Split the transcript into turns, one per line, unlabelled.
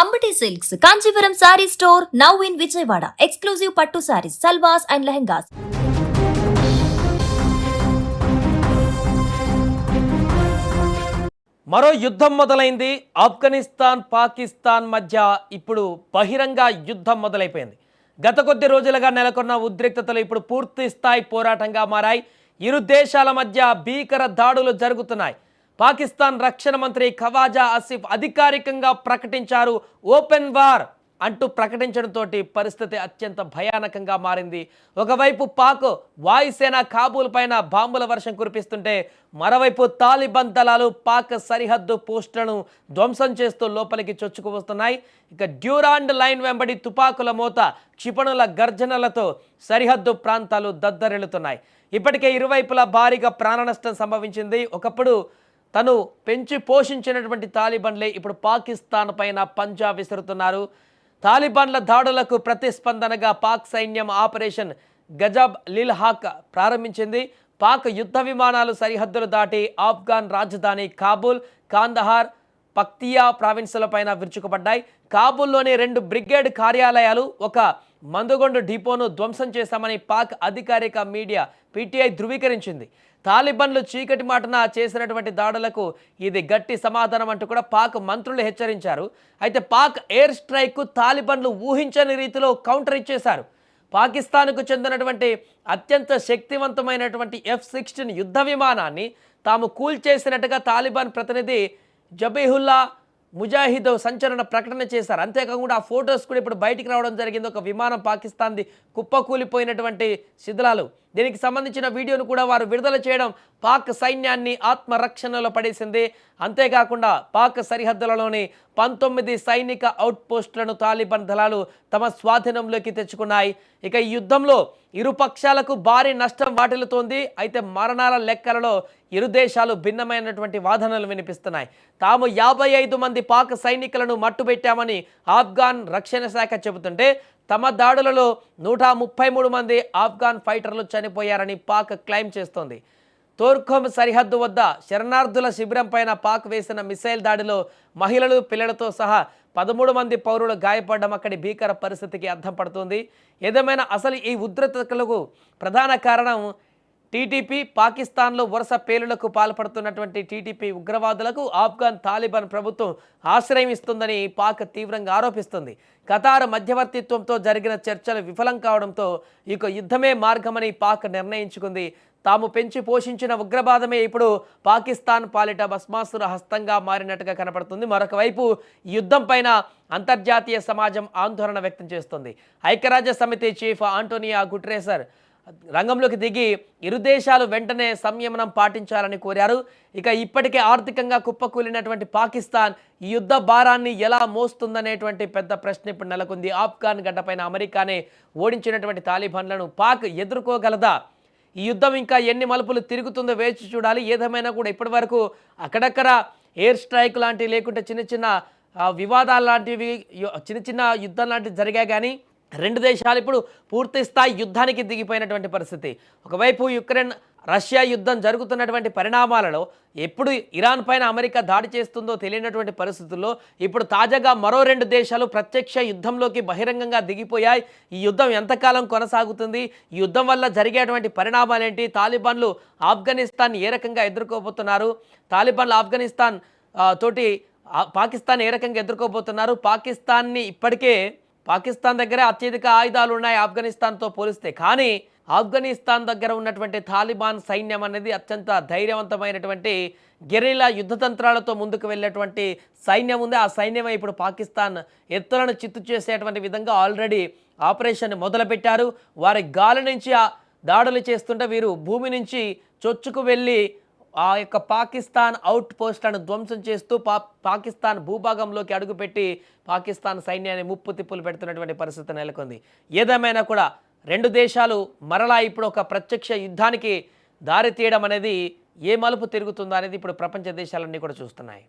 Ambati Silks, Kanchipuram Saree Store, now in Vijayawada. Exclusive Pattu Sarees, Salwas and Lehengas.
మరో యుద్ధం మొదలైంది. ఆఫ్ఘనిస్తాన్ పాకిస్తాన్ మధ్య ఇప్పుడు బహిరంగ యుద్ధం మొదలైపోయింది. గత కొద్ది రోజులుగా నెలకొన్న ఉద్రిక్తతలు ఇప్పుడు పూర్తి స్థాయి పోరాటంగా మారాయి. ఇరు దేశాల మధ్య భీకర దాడులు జరుగుతున్నాయి. పాకిస్తాన్ రక్షణ మంత్రి ఖవాజా ఆసిఫ్ అధికారికంగా ప్రకటించారు ఓపెన్ వార్ అంటూ ప్రకటించడంతో పరిస్థితి అత్యంత భయానకంగా మారింది. ఒకవైపు పాక్ వాయుసేన కాబూల్ పైన బాంబుల వర్షం కురిపిస్తుంటే మరోవైపు తాలిబాన్ దళాలు పాక్ సరిహద్దు పోస్టులను ధ్వంసం చేస్తూ లోపలికి చొచ్చుకు వస్తున్నాయి. ఇక డ్యూరాండ్ లైన్ వెంబడి తుపాకుల మోత, క్షిపణుల గర్జనలతో సరిహద్దు ప్రాంతాలు దద్దరిల్లుతున్నాయి. ఇప్పటికే ఇరువైపులా భారీగా ప్రాణ నష్టం సంభవించింది. ఒకప్పుడు తను పెంచి పోషించినటువంటి తాలిబాన్లే ఇప్పుడు పాకిస్తాన్ పైన పంజా విసురుతున్నారు. తాలిబాన్ల దాడులకు ప్రతిస్పందనగా పాక్ సైన్యం ఆపరేషన్ గజబ్ లిల్ హాక్ ప్రారంభించింది. పాక్ యుద్ధ విమానాలు సరిహద్దులు దాటి ఆఫ్ఘాన్ రాజధాని కాబూల్, కాందహార్, పక్తియా ప్రావిన్సులపైన విరుచుకుపడ్డాయి. కాబూల్లోని 2 బ్రిగేడ్ కార్యాలయాలు, ఒక మందుగొండు డిపోను ధ్వంసం చేశామని పాక్ అధికారిక మీడియా పీటీఐ ధృవీకరించింది. తాలిబాన్లు చీకటి మాటన చేసినటువంటి దాడులకు ఇది గట్టి సమాధానం అంటూ కూడా పాక్ మంత్రులు హెచ్చరించారు. అయితే పాక్ ఎయిర్ స్ట్రైక్కు తాలిబాన్లు ఊహించని రీతిలో కౌంటర్ ఇచ్చేశారు. పాకిస్తాన్కు చెందినటువంటి అత్యంత శక్తివంతమైనటువంటి F-16 యుద్ధ విమానాన్ని తాము కూల్చేసినట్టుగా తాలిబాన్ ప్రతినిధి జబీహుల్లా ముజాహిద్ సంచలన ప్రకటన చేశారు. అంతేకాకుండా ఆ ఫొటోస్ కూడా ఇప్పుడు బయటికి రావడం జరిగింది. ఒక విమానం పాకిస్తాన్ది కుప్పకూలిపోయినటువంటి శిథిలాలు. దీనికి సంబంధించిన వీడియోను కూడా వారు విడుదల చేయడం పాక్ సైన్యాన్ని ఆత్మరక్షణలో పడేసింది. అంతేకాకుండా పాక్ సరిహద్దులలోని 19 సైనిక అవుట్ పోస్టులను తాలిబాన్ దళాలు తమ స్వాధీనంలోకి తెచ్చుకున్నాయి. ఇక ఈ యుద్ధంలో ఇరు పక్షాలకు భారీ నష్టం వాటిల్లుతోంది. అయితే మరణాల లెక్కలలో ఇరు దేశాలు భిన్నమైనటువంటి వాదనలు వినిపిస్తున్నాయి. తాము 55 మంది పాక్ సైనికులను మట్టుబెట్టామని ఆఫ్ఘాన్ రక్షణ శాఖ చెబుతుంటే తమ దాడులలో 133 మంది ఆఫ్ఘాన్ ఫైటర్లు చనిపోయారని పాక్ క్లెయిమ్ చేస్తోంది. తోర్ఖోమ్ సరిహద్దు వద్ద శరణార్థుల శిబిరం పైన పాక్ వేసిన మిసైల్ దాడిలో మహిళలు, పిల్లలతో సహా 13 మంది పౌరులు గాయపడడం అక్కడి భీకర పరిస్థితికి అర్థం పడుతుంది. ఏదేమైనా అసలు ఈ ఉద్రిక్తతలకు ప్రధాన కారణం టీటీపీ, పాకిస్తాన్లో వరుస పేలులకు పాల్పడుతున్నటువంటి టీటీపీ ఉగ్రవాదులకు ఆఫ్ఘాన్ తాలిబాన్ ప్రభుత్వం ఆశ్రయం ఇస్తుందని పాక్ తీవ్రంగా ఆరోపిస్తుంది. ఖతార్ మధ్యవర్తిత్వంతో జరిగిన చర్చలు విఫలం కావడంతో ఇక యుద్ధమే మార్గమని పాక్ నిర్ణయించుకుంది. తాము పెంచి పోషించిన ఉగ్రవాదమే ఇప్పుడు పాకిస్తాన్ పాలిట భస్మాసుర హస్తంగా మారినట్టుగా కనపడుతుంది. మరొక వైపు యుద్ధం పైన అంతర్జాతీయ సమాజం ఆందోళన వ్యక్తం చేస్తుంది. ఐక్యరాజ్య సమితి చీఫ్ ఆంటోనియో గుటెరస్ రంగంలోకి దిగి ఇరు దేశాలు వెంటనే సంయమనం పాటించాలని కోరారు. ఇక ఇప్పటికే ఆర్థికంగా కుప్పకూలినటువంటి పాకిస్తాన్ ఈ యుద్ధ భారాన్ని ఎలా మోస్తుందనేటువంటి పెద్ద ప్రశ్న ఇప్పుడు నెలకొంది. ఆఫ్ఘాన్ గడ్డపైన అమెరికానే ఓడించినటువంటి తాలిబాన్లను పాక్ ఎదుర్కోగలదా? ఈ యుద్ధం ఇంకా ఎన్ని మలుపులు తిరుగుతుందో వేచి చూడాలి. ఏదేమైనా కూడా ఇప్పటి వరకు అక్కడక్కడ ఎయిర్ స్ట్రైక్ లాంటివి, లేకుంటే చిన్న చిన్న వివాదాలు లాంటివి, చిన్న చిన్న యుద్ధం లాంటివి జరిగాయి. కానీ 2 దేశాలు ఇప్పుడు పూర్తి స్థాయి యుద్ధానికి దిగిపోయినటువంటి పరిస్థితి. ఒకవైపు యుక్రెయిన్ రష్యా యుద్ధం జరుగుతున్నటువంటి పరిణామాలలో ఎప్పుడు ఇరాన్ పైన అమెరికా దాడి చేస్తుందో తెలియనటువంటి పరిస్థితుల్లో ఇప్పుడు తాజాగా మరో 2 దేశాలు ప్రత్యక్ష యుద్ధంలోకి బహిరంగంగా దిగిపోయాయి. ఈ యుద్ధం ఎంతకాలం కొనసాగుతుంది? ఈ యుద్ధం వల్ల జరిగేటువంటి పరిణామాలేంటి? తాలిబాన్లు ఆఫ్ఘనిస్తాన్ ఏ రకంగా ఎదుర్కోబోతున్నారు? తాలిబాన్లు ఆఫ్ఘనిస్తాన్ తోటి పాకిస్తాన్ ఏ రకంగా ఎదుర్కోబోతున్నారు? పాకిస్తాన్ దగ్గర అత్యధిక ఆయుధాలు ఉన్నాయి ఆఫ్ఘనిస్తాన్తో పోలిస్తే. కానీ ఆఫ్ఘనిస్తాన్ దగ్గర ఉన్నటువంటి తాలిబాన్ సైన్యం అనేది అత్యంత ధైర్యవంతమైనటువంటి గెరిల్లా యుద్ధ తంత్రాలతో ముందుకు వెళ్ళేటువంటి సైన్యం ఉంది. ఆ సైన్యమే ఇప్పుడు పాకిస్తాన్ ఎత్తులను చిత్తు చేసేటువంటి విధంగా ఆల్రెడీ ఆపరేషన్ మొదలుపెట్టారు. వారి గాలి నుంచి దాడులు చేస్తుంటే వీరు భూమి నుంచి చొచ్చుకు వెళ్ళి ఆ యొక్క పాకిస్తాన్ అవుట్ పోస్టులను ధ్వంసం చేస్తూ పాకిస్తాన్ భూభాగంలోకి అడుగుపెట్టి పాకిస్తాన్ సైన్యాన్ని ముప్పు తిప్పులు పెడుతున్నటువంటి పరిస్థితి నెలకొంది. ఏదేమైనా కూడా 2 దేశాలు మరలా ఇప్పుడు ఒక ప్రత్యక్ష యుద్ధానికి దారి తీయడం అనేది ఏ మలుపు తిరుగుతుందో అనేది ఇప్పుడు ప్రపంచ దేశాలన్నీ కూడా చూస్తున్నాయి.